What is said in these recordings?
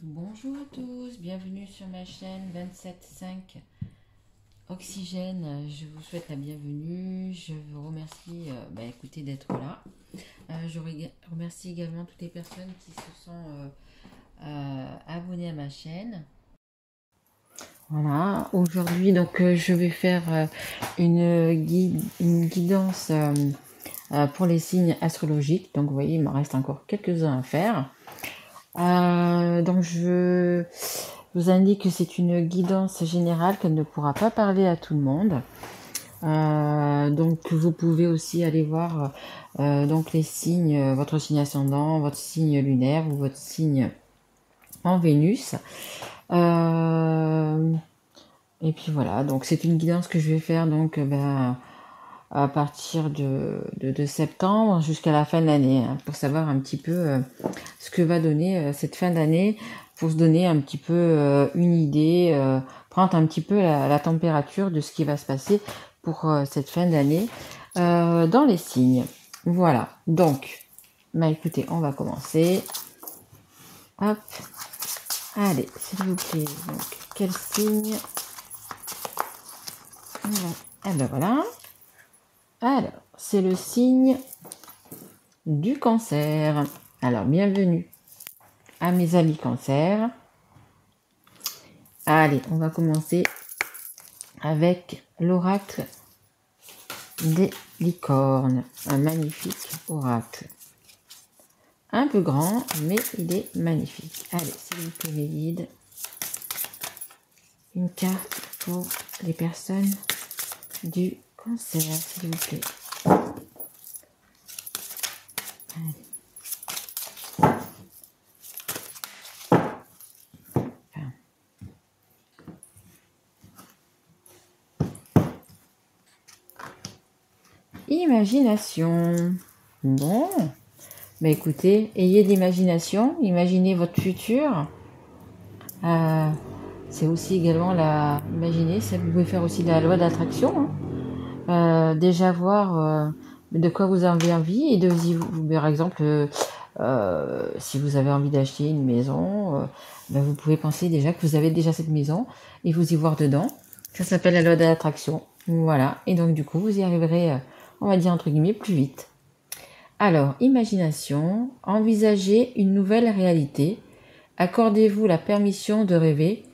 Bonjour à tous, bienvenue sur ma chaîne 27.5 Oxygène. Je vous souhaite la bienvenue. Je vous remercie écoutez, d'être là. Je remercie également toutes les personnes qui se sont abonnées à ma chaîne. Voilà, aujourd'hui donc je vais faire une guidance pour les signes astrologiques. Donc vous voyez, il me reste encore quelques-uns à faire. Donc je vous indique que c'est une guidance générale qu'elle ne pourra pas parler à tout le monde. Donc vous pouvez aussi aller voir donc les signes, votre signe ascendant, votre signe lunaire ou votre signe en Vénus. Et puis voilà, donc c'est une guidance que je vais faire donc à partir de septembre jusqu'à la fin de l'année, hein, pour savoir un petit peu ce que va donner cette fin d'année, pour se donner un petit peu une idée, prendre un petit peu la température de ce qui va se passer pour cette fin d'année dans les signes. Voilà, donc, écoutez, on va commencer. Hop, allez, s'il vous plaît, donc, quel signe? Eh ben voilà. Alors, c'est le signe du Cancer. Alors, bienvenue à mes amis Cancer. Allez, on va commencer avec l'oracle des licornes. Un magnifique oracle. Un peu grand, mais il est magnifique. Allez, s'il vous plaît, mes guides. Une carte pour les personnes du Cancer, s'il vous plaît. Allez. Imagination. Bon, écoutez, ayez de l'imagination, imaginez votre futur. C'est aussi également imaginer, ça vous pouvez faire aussi la loi d'attraction. Hein. Déjà voir de quoi vous avez envie et par exemple, si vous avez envie d'acheter une maison, vous pouvez penser déjà que vous avez déjà cette maison et vous y voir dedans. Ça s'appelle la loi de l'attraction. Voilà, et donc du coup, vous y arriverez, on va dire entre guillemets, plus vite. Alors, imagination, envisagez une nouvelle réalité, accordez-vous la permission de rêver,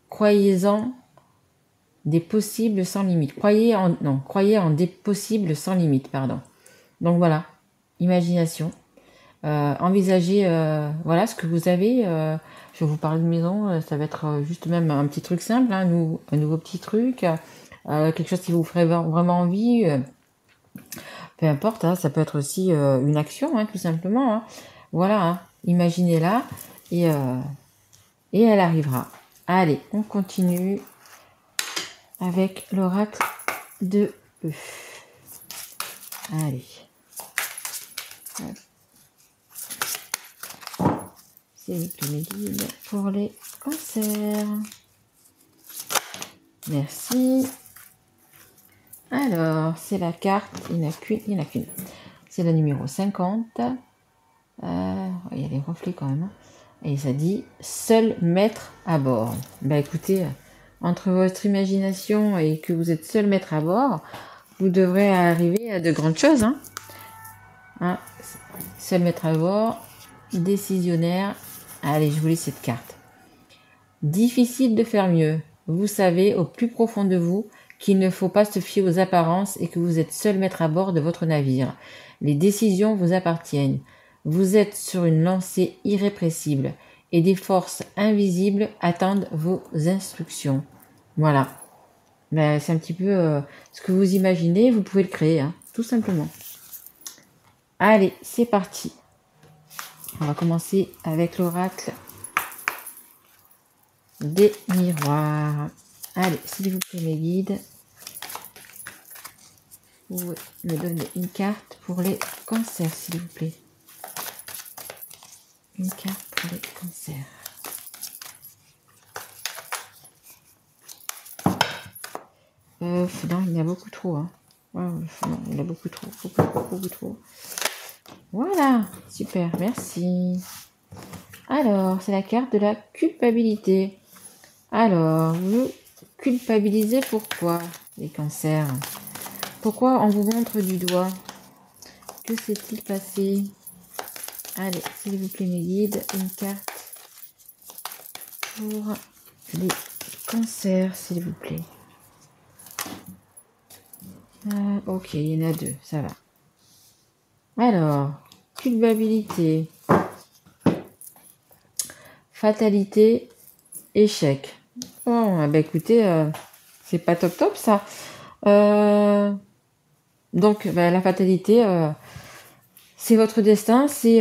croyez-en des possibles sans limite. Croyez en des possibles sans limite, pardon. Donc voilà, imagination. Envisagez voilà ce que vous avez. Je vais vous parler de maison, ça va être juste même un petit truc simple, hein, un nouveau petit truc, quelque chose qui vous ferait vraiment envie. Peu importe, hein, ça peut être aussi une action, hein, tout simplement. Hein. Voilà, hein, imaginez-la et elle arrivera. Allez, on continue avec l'oracle de E. Allez. C'est mes guides pour les cancers. Merci. Alors, c'est la carte, il n'y en a qu'une. C'est la numéro 50. Il y a des reflets quand même. Et ça dit « Seul maître à bord ». Écoutez, entre votre imagination et que vous êtes seul maître à bord, vous devrez arriver à de grandes choses. Hein, seul maître à bord, décisionnaire. Allez, je vous lis cette carte. Difficile de faire mieux. Vous savez au plus profond de vous qu'il ne faut pas se fier aux apparences et que vous êtes seul maître à bord de votre navire. Les décisions vous appartiennent. Vous êtes sur une lancée irrépressible et des forces invisibles attendent vos instructions. Voilà. C'est un petit peu ce que vous imaginez, vous pouvez le créer, hein, tout simplement. Allez, c'est parti. On va commencer avec l'oracle des miroirs. Allez, s'il vous plaît, mes guides, vous me donnez une carte pour les cancers, s'il vous plaît. Une carte pour les cancers. Non, il y en a beaucoup trop. Hein. Non, il y en a beaucoup trop. Beaucoup trop. Voilà, super, merci. Alors, c'est la carte de la culpabilité. Alors, vous culpabilisez pourquoi, les cancers? Pourquoi on vous montre du doigt? Que s'est-il passé? Allez, s'il vous plaît, mes guides, une carte pour les cancers, s'il vous plaît. Ok, il y en a deux, ça va. Alors, culpabilité, fatalité, échec. Oh, bah écoutez, c'est pas top top ça. Donc, bah, la fatalité, c'est votre destin, c'est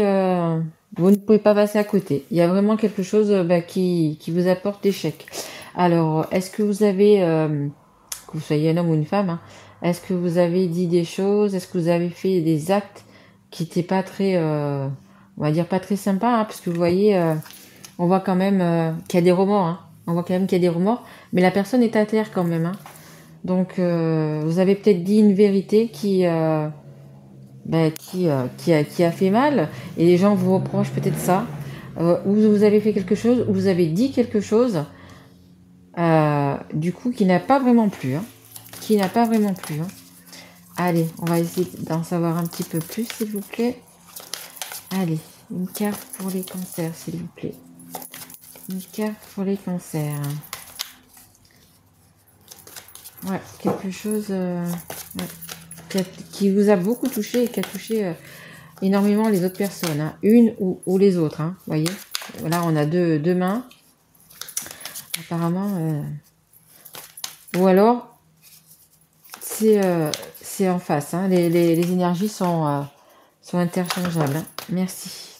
vous ne pouvez pas passer à côté. Il y a vraiment quelque chose bah, qui vous apporte l'échec. Alors, est-ce que vous avez, que vous soyez un homme ou une femme, hein, est-ce que vous avez dit des choses, est-ce que vous avez fait des actes qui n'étaient pas très, on va dire pas très sympas, hein, parce que vous voyez, on voit quand même qu'il y a des remords. Hein. On voit quand même qu'il y a des remords, mais la personne est à terre quand même. Hein. Donc, vous avez peut-être dit une vérité qui qui a fait mal, et les gens vous reprochent peut-être ça, ou vous avez fait quelque chose, ou vous avez dit quelque chose, du coup, qui n'a pas vraiment plu. Hein. Qui n'a pas vraiment plu. Hein. Allez, on va essayer d'en savoir un petit peu plus, s'il vous plaît. Allez, une carte pour les cancers, s'il vous plaît. Une carte pour les cancers. Ouais, quelque chose ouais, qui vous a beaucoup touché et qui a touché énormément les autres personnes. Hein. Une ou les autres, hein, voyez. Là, on a deux mains. Apparemment. Ou alors, c'est en face. Hein. Les énergies sont interchangeables. Hein. Merci.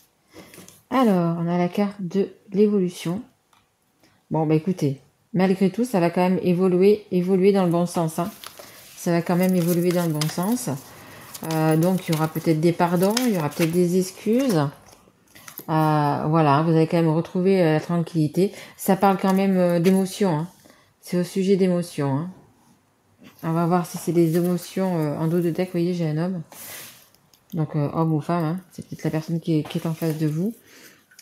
Alors, on a la carte de l'évolution. Bon, bah écoutez, malgré tout, ça va quand même évoluer dans le bon sens. Hein. Ça va quand même évoluer dans le bon sens. Donc, il y aura peut-être des pardons, il y aura peut-être des excuses. Voilà, vous allez quand même retrouver la tranquillité. Ça parle quand même d'émotions. Hein. C'est au sujet d'émotions. Hein. On va voir si c'est des émotions en dos de deck. Vous voyez, j'ai un homme. Donc, homme ou femme. Hein. C'est peut-être la personne qui est en face de vous.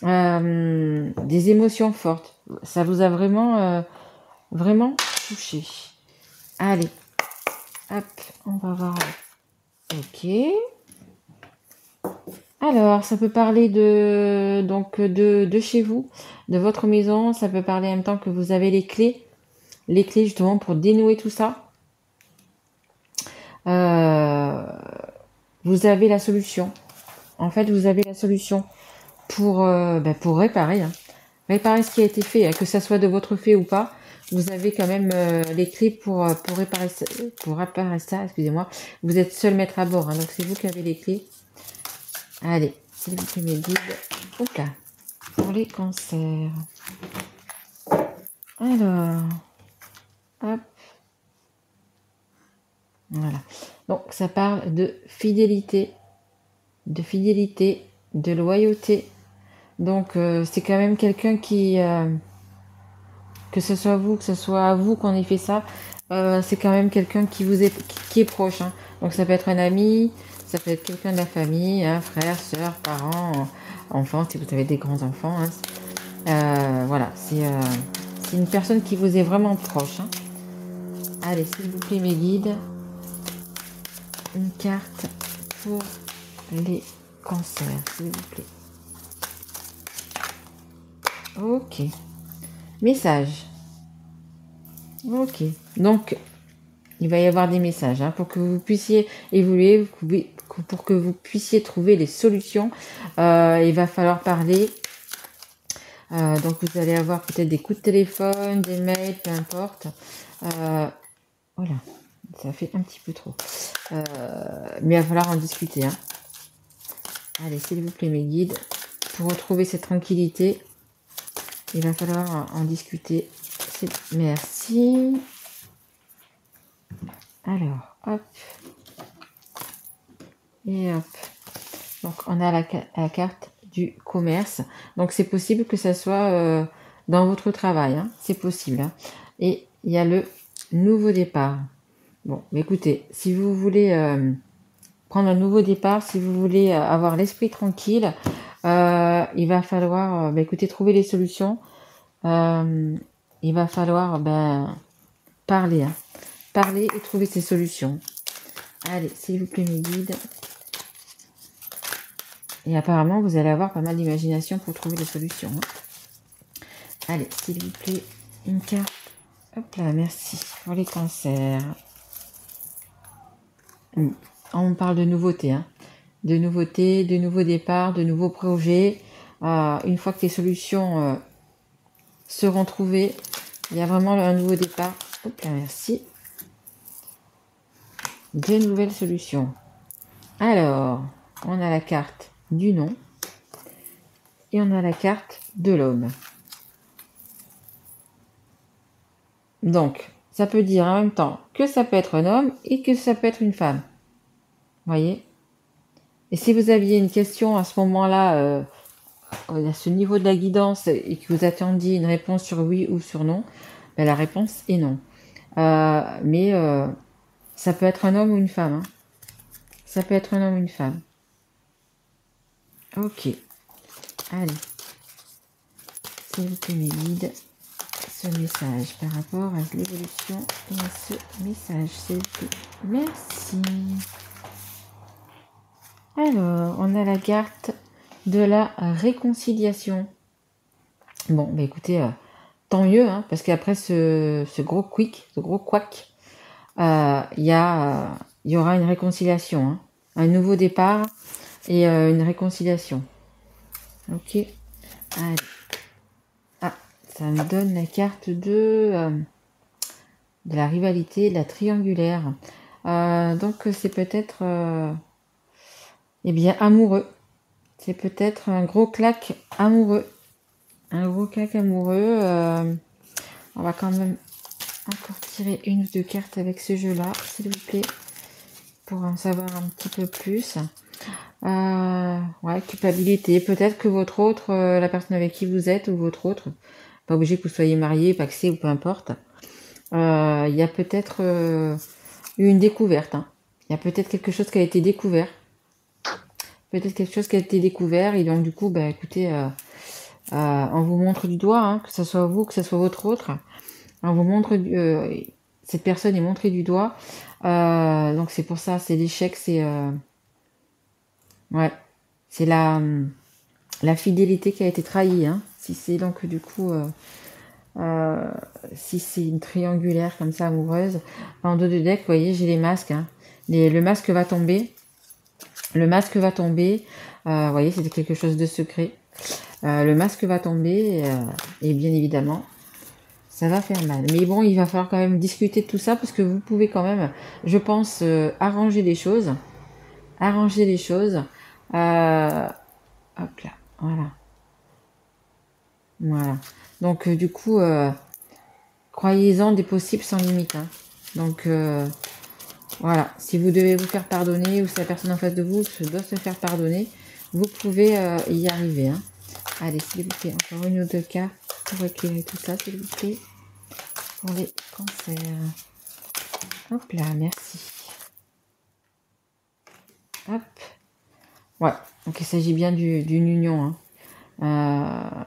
Des émotions fortes. Ça vous a vraiment touché. Allez. Hop, on va voir. Ok. Alors, ça peut parler de chez vous, de votre maison. Ça peut parler en même temps que vous avez les clés justement pour dénouer tout ça. Vous avez la solution. En fait, vous avez la solution pour réparer, hein. Réparer ce qui a été fait, hein, que ça soit de votre fait ou pas. Vous avez quand même les clés pour réparer ça, excusez-moi. Vous êtes seul maître à bord, hein, donc c'est vous qui avez les clés. Allez, s'il vous plaît, mes guides. Oula, pour les cancers. Alors, hop. Voilà. Donc, ça parle de fidélité, de loyauté. Donc, c'est quand même quelqu'un qui, que ce soit vous, que ce soit à vous qu'on ait fait ça, c'est quand même quelqu'un qui est proche. Hein. Donc, ça peut être un ami, ça peut être quelqu'un de la famille, hein, frère, soeur, parents, enfants, si vous avez des grands enfants. Hein. Voilà, c'est une personne qui vous est vraiment proche. Hein. Allez, s'il vous plaît, mes guides, une carte pour les cancers, s'il vous plaît. Ok. Message. Ok. Donc, il va y avoir des messages hein, pour que vous puissiez évoluer, pour que vous puissiez trouver les solutions. Il va falloir parler. Donc, vous allez avoir peut-être des coups de téléphone, des mails, peu importe. Voilà. Ça fait un petit peu trop. Mais il va falloir en discuter. Hein. Allez, s'il vous plaît, mes guides, pour retrouver cette tranquillité, il va falloir en discuter. Merci. Alors, hop. Et hop. Donc, on a la carte du commerce. Donc, c'est possible que ça soit dans votre travail. Hein. C'est possible. Hein. Et il y a le nouveau départ. Bon, écoutez, si vous voulez prendre un nouveau départ, si vous voulez avoir l'esprit tranquille, il va falloir, écoutez, trouver les solutions. Il va falloir, parler, hein. Parler et trouver ces solutions. Allez, s'il vous plaît, mes guides. Et apparemment, vous allez avoir pas mal d'imagination pour trouver des solutions, hein. Allez, s'il vous plaît, une carte. Hop là, merci pour les cancers. On parle de nouveautés, hein. De nouveautés, de nouveaux départs, de nouveaux projets. Une fois que les solutions seront trouvées, il y a vraiment un nouveau départ. Hop là, merci. De nouvelles solutions. Alors, on a la carte du non et on a la carte de l'homme. Donc, ça peut dire en même temps que ça peut être un homme et que ça peut être une femme. Voyez? Et si vous aviez une question à ce moment-là, à ce niveau de la guidance, et que vous attendiez une réponse sur oui ou sur non, la réponse est non. Mais ça peut être un homme ou une femme, hein. Ça peut être un homme ou une femme. Ok. Allez. S'il vous plaît, mes guides, ce message par rapport à l'évolution et à ce message, s'il vous plaît. Merci. Alors, on a la carte de la réconciliation. Bon, écoutez, tant mieux, hein, parce qu'après ce gros couac, il y aura une réconciliation, hein, un nouveau départ et une réconciliation. Ok. Allez. Ah, ça me donne la carte de la rivalité, de la triangulaire. Donc c'est peut-être amoureux. C'est peut-être un gros claque amoureux. Un gros claque amoureux. On va quand même encore tirer une ou deux cartes avec ce jeu-là, s'il vous plaît, pour en savoir un petit peu plus. Culpabilité. Peut-être que votre autre, la personne avec qui vous êtes, ou votre autre, pas obligé que vous soyez marié, pacsé ou peu importe. Il y a peut-être une découverte, hein. Il y a peut-être quelque chose qui a été découvert. Peut-être quelque chose qui a été découvert. Et donc, du coup, écoutez, on vous montre du doigt, hein, que ce soit vous, que ce soit votre autre. On vous montre, cette personne est montrée du doigt. Donc, c'est pour ça, c'est l'échec, c'est... c'est la fidélité qui a été trahie, hein. Si c'est donc, du coup... si c'est une triangulaire comme ça amoureuse, en dos de deck, vous voyez, j'ai les masques, hein. Le masque va tomber. Le masque va tomber. Vous voyez, c'était quelque chose de secret. Le masque va tomber et bien évidemment, ça va faire mal. Mais bon, il va falloir quand même discuter de tout ça parce que vous pouvez quand même, je pense, arranger les choses. Arranger les choses. Hop là, voilà. Voilà. Donc, du coup, croyez-en des possibles sans limite, hein. Donc, voilà. Si vous devez vous faire pardonner ou si la personne en face de vous doit se faire pardonner, vous pouvez y arriver, hein. Allez, s'il vous plaît, encore une ou deux cartes pour éclairer tout ça, s'il vous plaît, pour les cancers. Hop là, merci. Hop. Ouais, donc il s'agit bien d'une union, hein.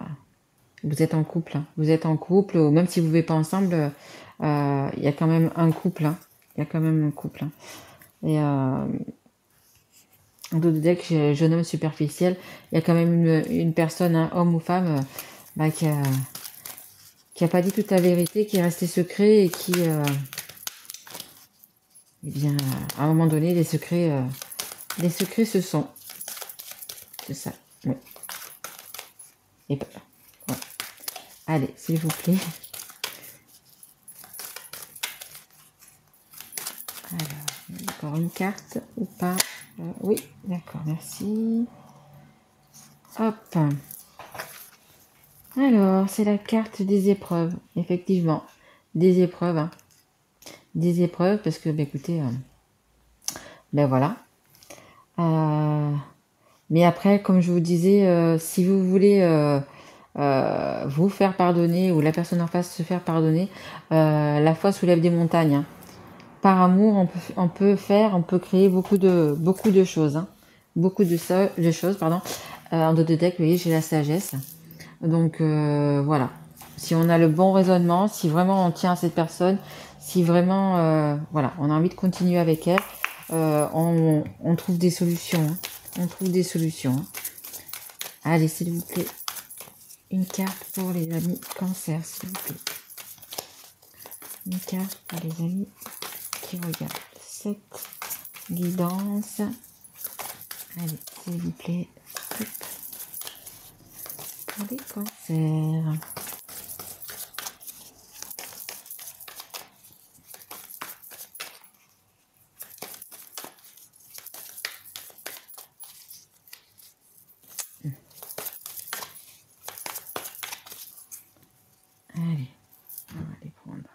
Vous êtes en couple, hein. Vous êtes en couple, ou même si vous ne vivez pas ensemble, il y a quand même un couple, hein. Il y a quand même un couple, hein. Et en dos de deck, jeune homme superficiel, il y a quand même une personne, hein, homme ou femme, qui a pas dit toute la vérité, qui est resté secret et qui, à un moment donné, les secrets se sont. C'est ça, oui. Et pas. Ouais. Allez, s'il vous plaît. Alors, encore une carte ou pas? Oui, d'accord, merci. Hop. Alors, c'est la carte des épreuves, effectivement. Des épreuves, hein. Des épreuves, parce que, écoutez, voilà. Mais après, comme je vous disais, si vous voulez vous faire pardonner ou la personne en face se faire pardonner, la foi soulève des montagnes, hein. Par amour, on peut créer beaucoup de choses, hein. Beaucoup de choses, pardon. En dos de deck, vous voyez, j'ai la sagesse. Donc voilà. Si on a le bon raisonnement, si vraiment on tient à cette personne, si vraiment voilà, on a envie de continuer avec elle, on trouve des solutions. Hein. On trouve des solutions. Hein. Allez, s'il vous plaît, une carte pour les amis cancer, s'il vous plaît. Une carte pour les amis qui regardent cette guidance. Allez, s'il vous plaît. Hop. Pour les cancers. Allez, on va les prendre.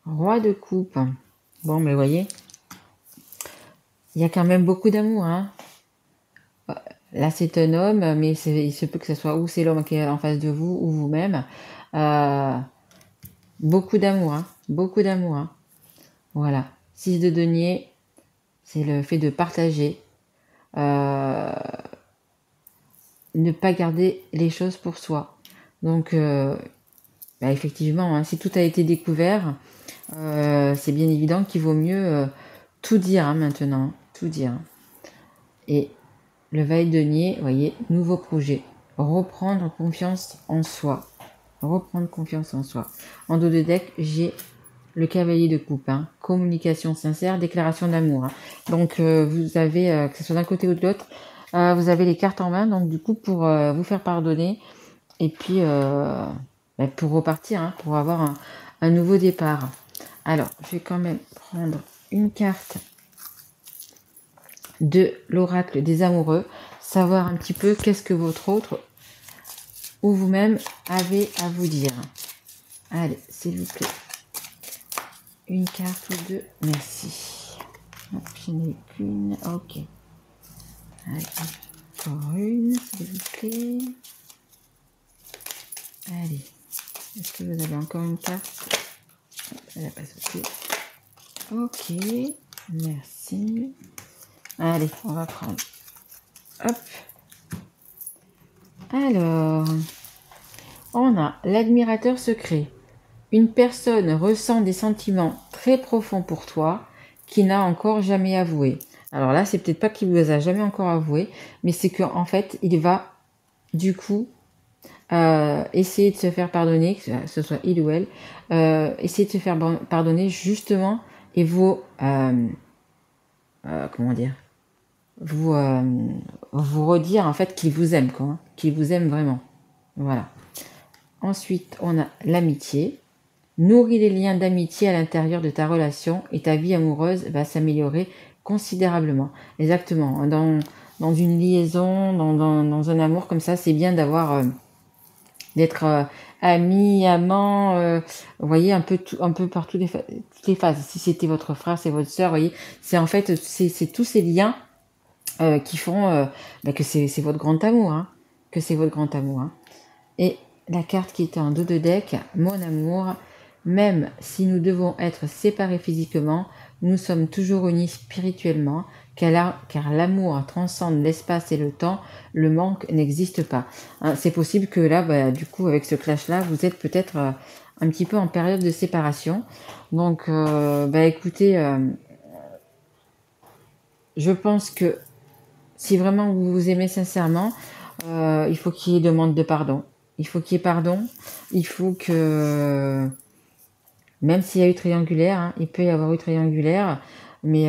Roi de coupe. Bon, mais voyez, il y a quand même beaucoup d'amour. Hein. Là, c'est un homme, mais il se peut que ce soit ou c'est l'homme qui est en face de vous ou vous-même. Beaucoup d'amour. Hein. Beaucoup d'amour. Hein. Voilà. 6 de denier, c'est le fait de partager. Ne pas garder les choses pour soi. Donc, effectivement, hein, si tout a été découvert, c'est bien évident qu'il vaut mieux tout dire hein, maintenant, tout dire. Et le valet-denier, vous voyez, nouveau projet, reprendre confiance en soi, reprendre confiance en soi. En dos de deck, j'ai le cavalier de coupe, hein, communication sincère, déclaration d'amour. Hein. Donc, vous avez, que ce soit d'un côté ou de l'autre, vous avez les cartes en main, donc du coup, pour vous faire pardonner, et puis pour repartir, hein, pour avoir un nouveau départ. Alors, je vais quand même prendre une carte de l'oracle des amoureux, savoir un petit peu qu'est-ce que votre autre ou vous-même avez à vous dire. Allez, s'il vous plaît. Une carte ou deux, merci. Je n'ai qu'une, ok. Allez, encore une, s'il vous plaît. Allez, est-ce que vous avez encore une carte? Elle n'a pas sauté. Ok, merci. Allez, on va prendre. Hop. Alors, on a l'admirateur secret. Une personne ressent des sentiments très profonds pour toi qui n'a encore jamais avoué. Alors là, c'est peut-être pas qu'il vous a jamais encore avoué, mais c'est qu'en fait, il va du coup essayer de se faire pardonner, que ce soit il ou elle, essayer de se faire pardonner justement et vous, comment dire, vous redire en fait qu'il vous aime, quoi, hein, qu'il vous aime vraiment. Voilà. Ensuite, on a l'amitié. Nourris les liens d'amitié à l'intérieur de ta relation et ta vie amoureuse va s'améliorer considérablement. Exactement. Dans une liaison, dans un amour comme ça, c'est bien d'avoir d'être ami, amant, vous voyez, un peu par toutes les phases. Si c'était votre frère, c'est votre sœur, vous voyez, c'est en fait, c'est tous ces liens qui font que c'est votre grand amour, hein, que c'est votre grand amour. Hein. Et la carte qui était en dos de deck, mon amour, même si nous devons être séparés physiquement, nous sommes toujours unis spirituellement, car l'amour transcende l'espace et le temps, le manque n'existe pas. Hein, c'est possible que là, du coup, avec ce clash-là, vous êtes peut-être un petit peu en période de séparation. Donc, écoutez, je pense que si vraiment vous vous aimez sincèrement, il faut qu'il y ait demande de pardon. Il faut qu'il y ait pardon. Il faut que, même s'il y a eu triangulaire, hein, il peut y avoir eu triangulaire, mais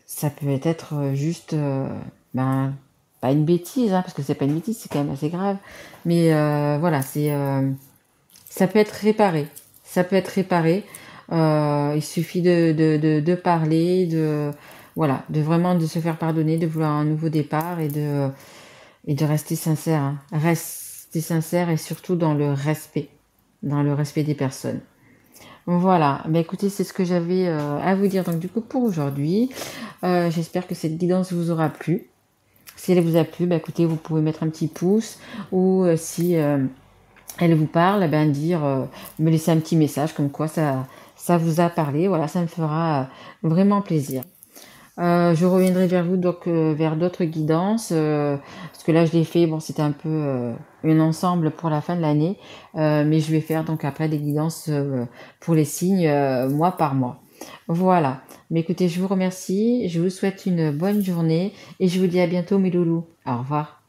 ça peut être juste, pas une bêtise, hein, parce que c'est pas une bêtise, c'est quand même assez grave. Mais voilà, ça peut être réparé. Ça peut être réparé. Il suffit de parler, de vraiment de se faire pardonner, de vouloir un nouveau départ et de rester sincère. Hein. Rester sincère et surtout dans le respect des personnes. Voilà, écoutez, c'est ce que j'avais à vous dire donc du coup pour aujourd'hui. J'espère que cette guidance vous aura plu. Si elle vous a plu, écoutez, vous pouvez mettre un petit pouce ou si elle vous parle, dire, me laisser un petit message comme quoi ça ça vous a parlé. Voilà, ça me fera vraiment plaisir. Je reviendrai vers vous donc vers d'autres guidances, parce que là je l'ai fait, bon c'était un peu un ensemble pour la fin de l'année, mais je vais faire donc après des guidances pour les signes mois par mois. Voilà. Mais écoutez, je vous remercie, je vous souhaite une bonne journée et je vous dis à bientôt mes loulous. Au revoir.